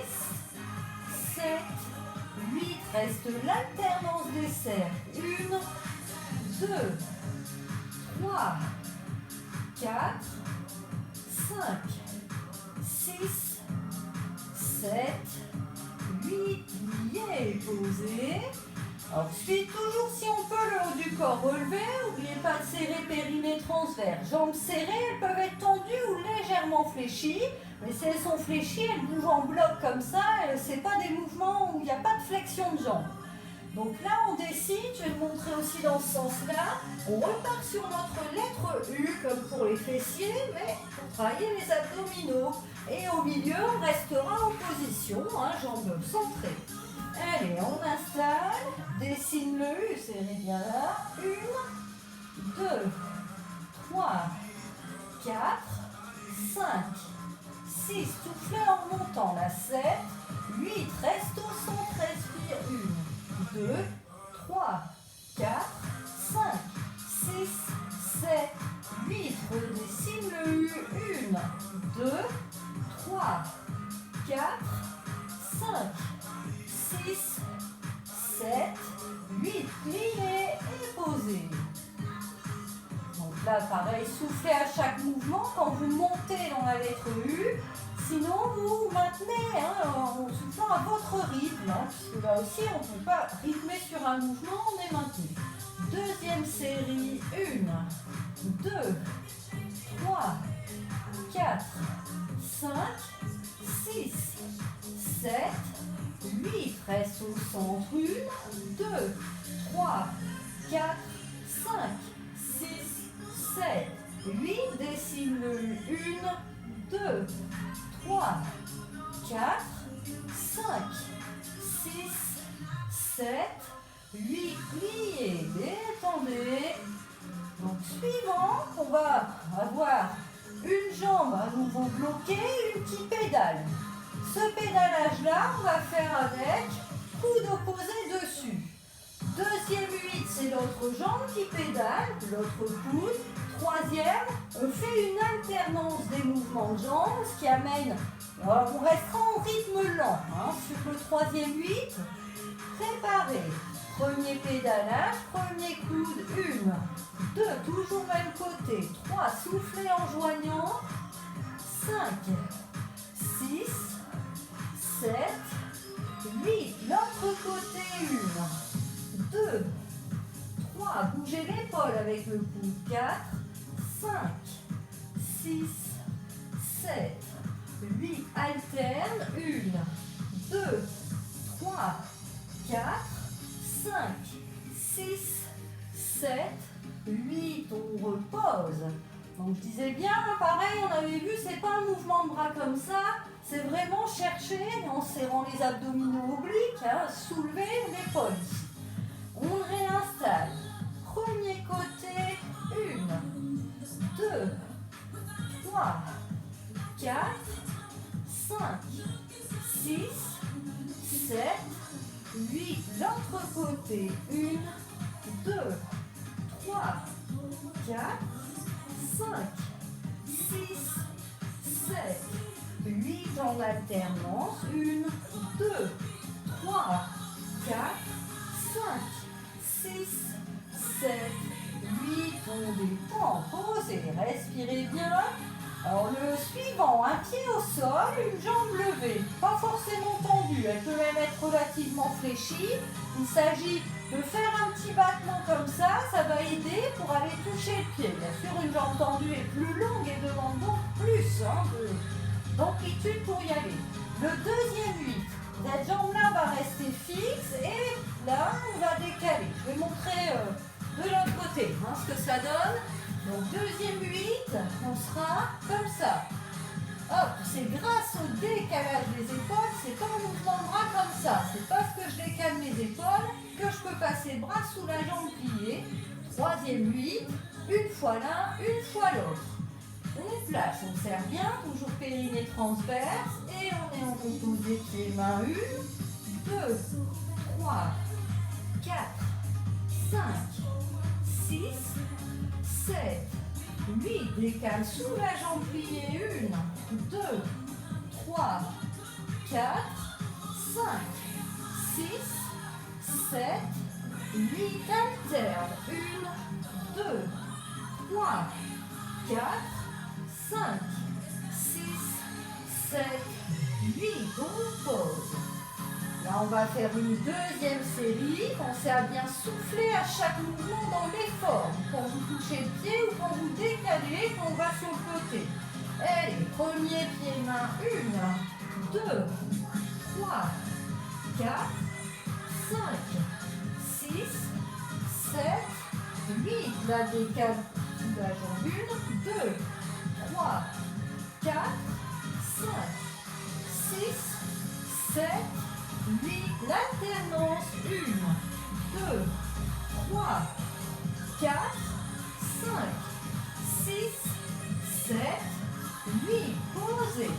7, 8. Reste l'alternance des cercles. 1, 2, 3, 4, 5, 6, 7, 8. Pliez et posez. Alors, suivez toujours si on peut le haut du corps relevé, n'oubliez pas de serrer périnée transverse. Jambes serrées, elles peuvent être tendues ou légèrement fléchies. Mais si elles sont fléchies, elles bougent en bloc comme ça. Ce n'est pas des mouvements où il n'y a pas de flexion de jambes. Donc là, on décide, je vais le montrer aussi dans ce sens-là. On repart sur notre lettre U, comme pour les fessiers, mais pour travailler les abdominaux. Et au milieu, on restera en position, jambes centrées. Allez, on installe, dessine le U, serrez bien là. 1, 2, 3, 4, 5, 6, soufflez en montant, là, 7, 8, reste au centre, respire, 1, 2, 3, 4, 5, 6, 7, 8, redessine le U, 1, 2, 3, 4, 5, 6, 7, 8, pliez et posez. Donc là, pareil, soufflez à chaque mouvement quand vous montez dans la lettre U. Sinon, vous maintenez en soufflant à votre rythme. Parce que là aussi, on ne peut pas rythmer sur un mouvement, on est maintenu. Deuxième série, 1, 2, 3, 4, 5, 6, 7, 8, reste au centre, 1, 2, 3, 4, 5, 6, 7, 8, dessine le 1, 2, 3, 4, 5, 6, 7, 8, pliez, détendez. Donc suivant, on va avoir une jambe à nouveau bloquée, une petite pédale. Ce pédalage-là, on va faire avec coude opposé dessus. Deuxième 8, c'est l'autre jambe qui pédale, l'autre coude. Troisième, on fait une alternance des mouvements de jambes, ce qui amène, on restera en rythme lent. Sur le troisième 8, préparez. Premier pédalage, premier coude, 1, 2, toujours même côté. 3, soufflez en joignant. 5, 6, 7, 8, l'autre côté, 1, 2, 3, bougez l'épaule avec le coude, 4, 5, 6, 7, 8, alterne, 1, 2, 3, 4, 5, 6, 7, 8, on repose. Donc je disais bien, pareil, on avait vu, c'est pas un mouvement de bras comme ça, c'est vraiment chercher, en serrant les abdominaux obliques, soulever l'épaule. On réinstalle. Premier côté, 1, 2, 3, 4, 5, 6, 7, 8, l'autre côté, 1, 2, 3, 4, 5, 6, 7, 8 en alternance, 1, 2, 3, 4, 5, 6, 7, 8, on détend, posez, respirez bien. Alors le suivant, un pied au sol, une jambe levée, pas forcément tendue, elle peut même être relativement fléchie. Il s'agit de faire un petit battement comme ça va aider pour aller toucher le pied. Bien sûr, une jambe tendue est plus longue et demande donc plus d'amplitude pour y aller. Le deuxième 8, cette jambe-là va rester fixe et là, on va décaler. Je vais montrer de l'autre côté ce que ça donne. Donc deuxième 8, on sera comme ça. Hop, c'est grâce au décalage des épaules, c'est pas un mouvement de bras comme ça. C'est parce que je décale mes épaules que je peux passer le bras sous la jambe pliée. Troisième 8, une fois l'un, une fois l'autre. On place, on serre bien, toujours périnée transverse et on est en composé pieds-mains. 1, 2, 3, 4, 5, 6, 7, 8, décale sous la jambe pliée, 1, 2, 3, 4, 5, 6, 7, 8, alterne, 1, 2, 3, 4, 5, 6, 7, 8, on pose. Là, on va faire une deuxième série. Pensez à bien souffler à chaque mouvement dans l'effort. Quand vous touchez le pied ou quand vous décalez, quand on va sur le côté. Allez, premier pied-main. 1, 2, 3, 4, 5, 6, 7, 8. La décale sous la jambe. 1, 2, 3, 4, 5, 6, 7, 8. L'alternance. 1, 2, 3, 4, 5, 6, 7, 8. Posez.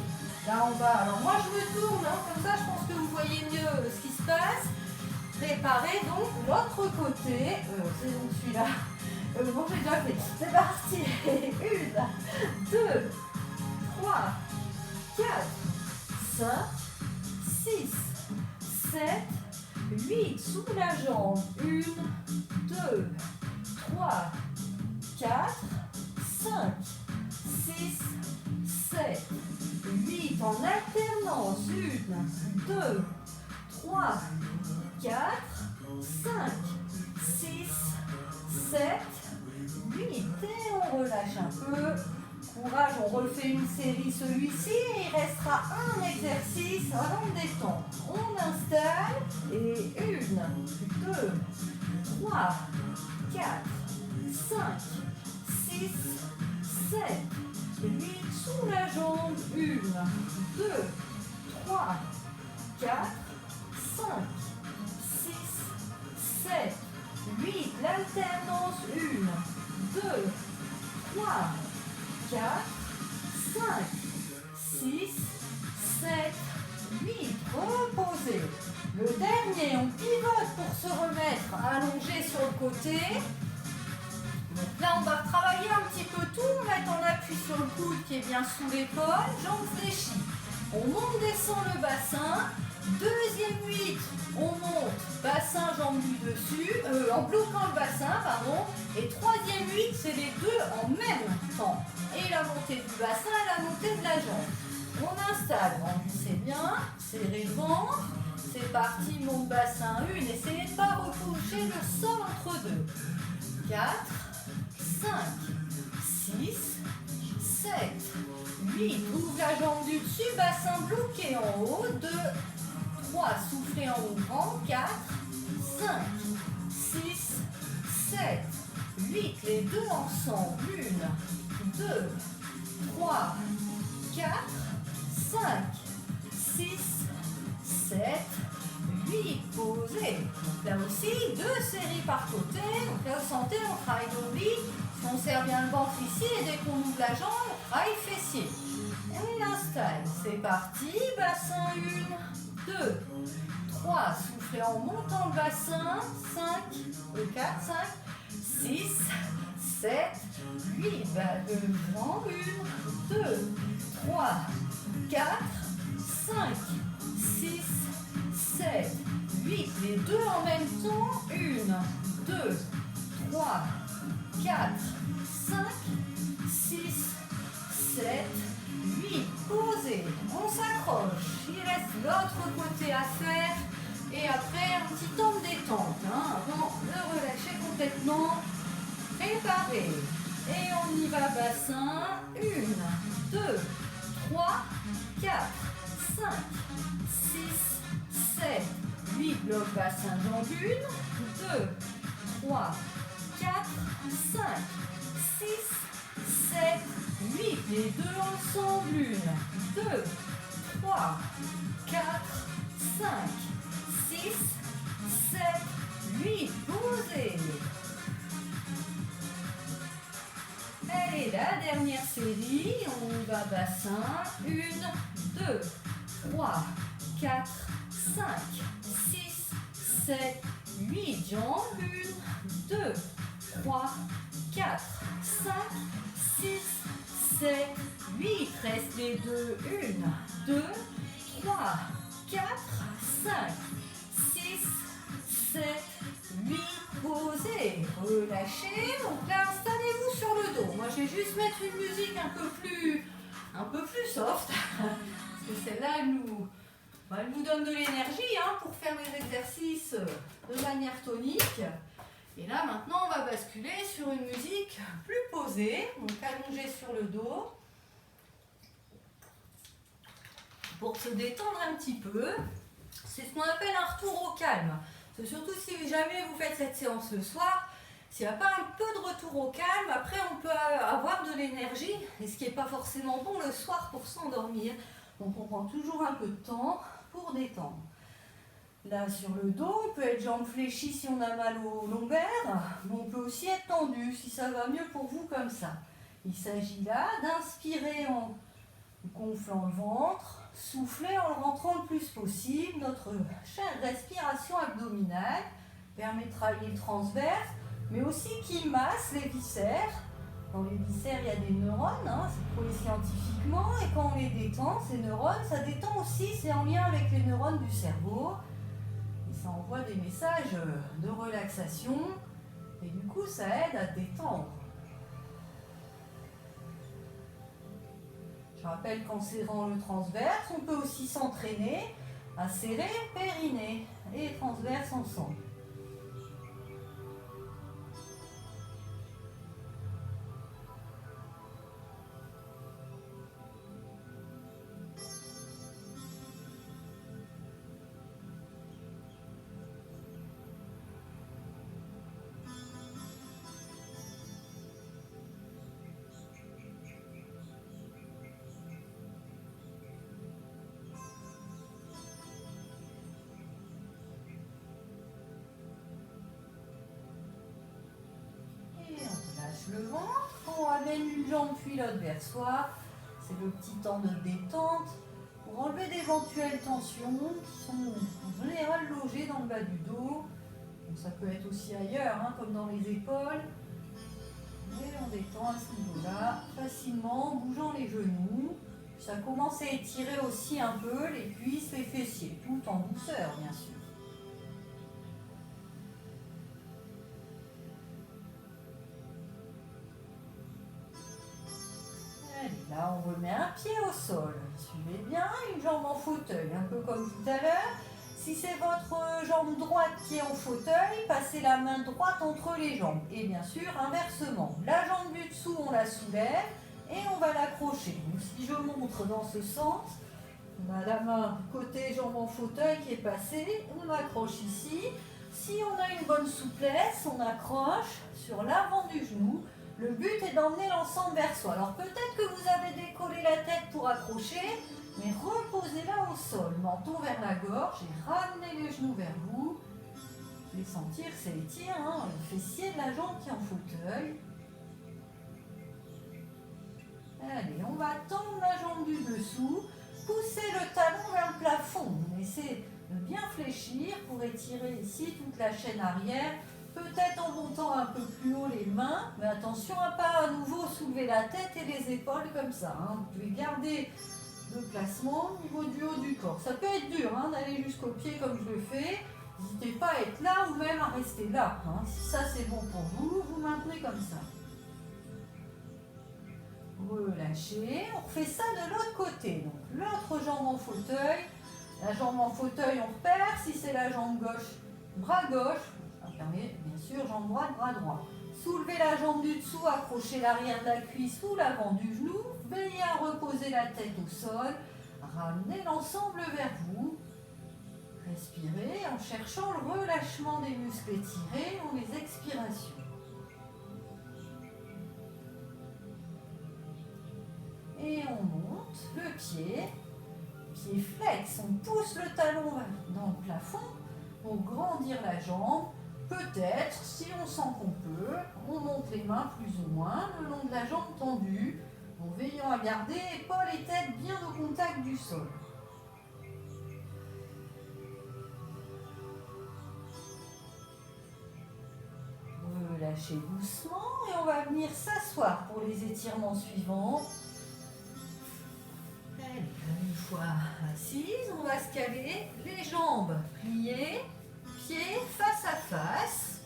Là, on va. Alors, moi, je me tourne, hein, comme ça, je pense que vous voyez mieux ce qui se passe. Préparez donc l'autre côté. C'est donc celui-là. Bon, j'ai déjà fait. C'est parti. 1, 2, 3, 4, 5, 6, 7, 8. Sous la jambe. 1, 2, 3, 4, 5, 6, 7, 8. En alternance. 1, 2, 3, 4, 5, 6, 7, 8. Et on relâche un peu. Courage, on refait une série celui-ci et il restera un exercice avant de détendre. On installe et 1, 2, 3, 4, 5, 6, 7, 8. Sous la jambe. 1, 2, 3, 4, 5, 6, 7, 8. L'alternance. 1, 2, 3, 4, 5, 6, 7, 8. Reposez. Le dernier, on pivote pour se remettre allongé sur le côté. Donc là, on va travailler un petit peu tout, mettre en appui sur le coude qui est bien sous l'épaule, jambes fléchies. On monte, descend le bassin. Deuxième 8, on monte, bassin, jambes du dessus, en bloquant le bassin, pardon. Et troisième 8, c'est les deux en même temps. Et la montée du bassin et la montée de la jambe. On installe, c'est bien, serrez le ventre. C'est parti, monte bassin 1. Essayez de ne pas retoucher le sol entre deux. 4, 5, 6, 7, 8. Ouvre la jambe du dessus, bassin bloqué en haut. 2, 3, soufflez en ouvrant. 4, 5, 6, 7, 8. Les deux ensemble. 1, 2, 3, 4, 5, 6, 7, 8. Posez. Donc là aussi, 2 séries par côté. Donc là, vous sentez, on travaille l'oblique. Si on serre bien le ventre ici, et dès qu'on ouvre la jambe, on travaille fessier. Et on installe. C'est parti. Bassin 1, 2, 3. Soufflez en montant le bassin. 5, 4, 5, 6, 7, 8. Le jambe. 1, 2, 3, 4, 5, 6, 7, 8. Les deux en même temps. 1, 2, 3, 4, 5, 6, 7, 8. Posez. On s'accroche. Il reste l'autre côté à faire. Et après, un petit temps de détente. Avant de relâcher complètement. Préparez. Et on y va, bassin. 1, 2, 3, 4, 5, 6, 7, 8. Bloc bassin, jambe. 1, 2, 3, 4, 5, 6, 7, 8. Les deux ensemble. 1, 2, 3, 4, 5, 6, 7, 8. Posez. Allez, la dernière série, on y va bassin. 1, 2, 3, 4, 5, 6, 7, 8. Jambes. 1, 2, 3, 4, 5, 6, 7, 8. Reste les deux. 1, 2, 3, 4, 5, 6, 7, 8. Posez. Relâchez. Donc là, installez-vous sur le dos. Moi, je vais juste mettre une musique un peu plus soft. Parce que celle-là, nous... Elle vous donne de l'énergie pour faire les exercices de manière tonique. Et là, maintenant, on va basculer sur une musique plus posée, donc allongée sur le dos, pour se détendre un petit peu. C'est ce qu'on appelle un retour au calme. C'est surtout si jamais vous faites cette séance le soir, s'il n'y a pas un peu de retour au calme, après on peut avoir de l'énergie, et ce qui n'est pas forcément bon le soir pour s'endormir. Donc on prend toujours un peu de temps pour détendre. Là sur le dos, on peut être jambes fléchies si on a mal au lombaire, mais on peut aussi être tendu si ça va mieux pour vous comme ça. Il s'agit là d'inspirer en gonflant le ventre, souffler en le rentrant le plus possible. Notre respiration abdominale permet de travailler le transverse, mais aussi qui masse les viscères. Dans les viscères, il y a des neurones, c'est prouvé scientifiquement, et quand on les détend, ces neurones, ça détend aussi, c'est en lien avec les neurones du cerveau. Et ça envoie des messages de relaxation, et du coup, ça aide à détendre. Je rappelle qu'en serrant le transverse, on peut aussi s'entraîner à serrer périnée et transverse ensemble. Le ventre, on ramène une jambe puis l'autre vers soi, c'est le petit temps de détente pour enlever d'éventuelles tensions qui sont en général logées dans le bas du dos. Donc ça peut être aussi ailleurs, comme dans les épaules. Et on détend à ce niveau-là facilement en bougeant les genoux. Ça commence à étirer aussi un peu les cuisses, les fessiers, tout en douceur bien sûr. Là, on remet un pied au sol. Suivez bien, une jambe en fauteuil, un peu comme tout à l'heure. Si c'est votre jambe droite qui est en fauteuil, passez la main droite entre les jambes. Et bien sûr, inversement. La jambe du dessous, on la soulève et on va l'accrocher. Donc si je montre dans ce sens, on a la main côté jambe en fauteuil qui est passée, on accroche ici. Si on a une bonne souplesse, on accroche sur l'avant du genou. Le but est d'emmener l'ensemble vers soi. Alors peut-être que vous avez décollé la tête pour accrocher, mais reposez-la au sol, menton vers la gorge et ramenez les genoux vers vous. Vous pouvez sentir que ça étire le fessier de la jambe qui est en fauteuil. Allez, on va tendre la jambe du dessous, pousser le talon vers le plafond. Essayez de bien fléchir pour étirer ici toute la chaîne arrière. Peut-être en montant un peu plus haut les mains, mais attention à ne pas à nouveau soulever la tête et les épaules comme ça. Vous pouvez garder le placement au niveau du haut du corps. Ça peut être dur d'aller jusqu'au pied comme je le fais. N'hésitez pas à être là ou même à rester là. Si ça c'est bon pour vous, vous maintenez comme ça. Relâchez. On refait ça de l'autre côté. Donc l'autre jambe en fauteuil. La jambe en fauteuil, on repère. Si c'est la jambe gauche, bras gauche. Permet bien sûr jambe droite, bras droit. Soulevez la jambe du dessous, accrochez l'arrière de la cuisse ou l'avant du genou. Veillez à reposer la tête au sol. Ramenez l'ensemble vers vous. Respirez en cherchant le relâchement des muscles étirés ou les expirations. Et on monte le pied flex. On pousse le talon dans le plafond pour grandir la jambe. Peut-être, si on sent qu'on peut, on monte les mains plus ou moins le long de la jambe tendue, en veillant à garder épaules et tête bien au contact du sol. Relâchez doucement et on va venir s'asseoir pour les étirements suivants. Une fois assise, on va se caler les jambes pliées. Pieds face à face,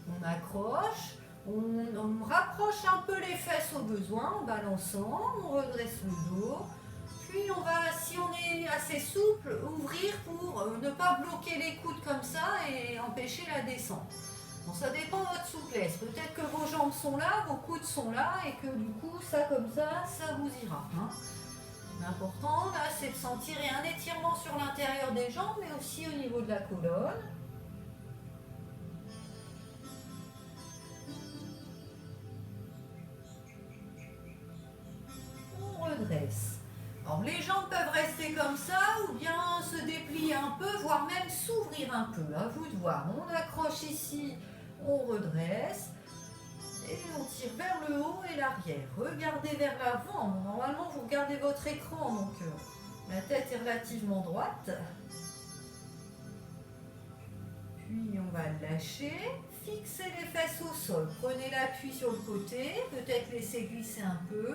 on accroche, on rapproche un peu les fesses au besoin en balançant, on redresse le dos, puis on va, si on est assez souple, ouvrir s'ouvrir pour ne pas bloquer les coudes comme ça et empêcher la descente. Bon, ça dépend de votre souplesse. Peut-être que vos jambes sont là, vos coudes sont là et que du coup, ça comme ça vous ira. Hein. L'important, là, c'est de sentir un étirement sur l'intérieur des jambes, mais aussi au niveau de la colonne. On redresse. Alors, les jambes peuvent rester comme ça ou bien se déplier un peu, voire même s'ouvrir un peu. À vous de voir. On accroche ici, on redresse. Et on tire vers le haut et l'arrière. Regardez vers l'avant. Normalement, vous regardez votre écran, donc la tête est relativement droite. Puis on va lâcher. Fixez les fesses au sol. Prenez l'appui sur le côté. Peut-être laisser glisser un peu.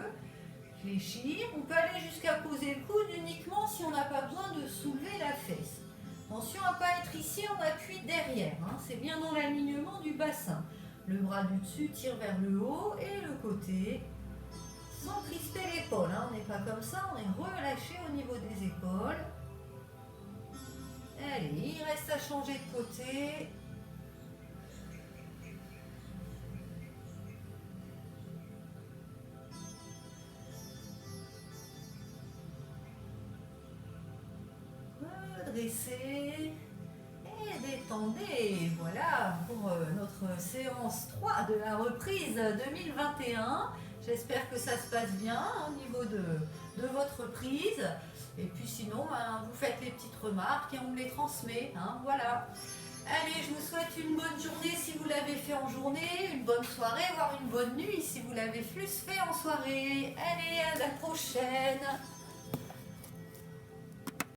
Fléchir. On peut aller jusqu'à poser le coude uniquement si on n'a pas besoin de soulever la fesse. Attention à ne pas être ici en appui derrière. Hein. C'est bien dans l'alignement du bassin. Le bras du dessus tire vers le haut et le côté, sans crisper l'épaule. Hein. On n'est pas comme ça, on est relâché au niveau des épaules. Allez, il reste à changer de côté. Redressez. Détendez, voilà pour notre séance 3 de la reprise 2021. J'espère que ça se passe bien au niveau de votre prise. Et puis sinon, vous faites les petites remarques et on me les transmet. Hein, voilà. Allez, je vous souhaite une bonne journée si vous l'avez fait en journée, une bonne soirée, voire une bonne nuit si vous l'avez plus fait en soirée. Allez, à la prochaine.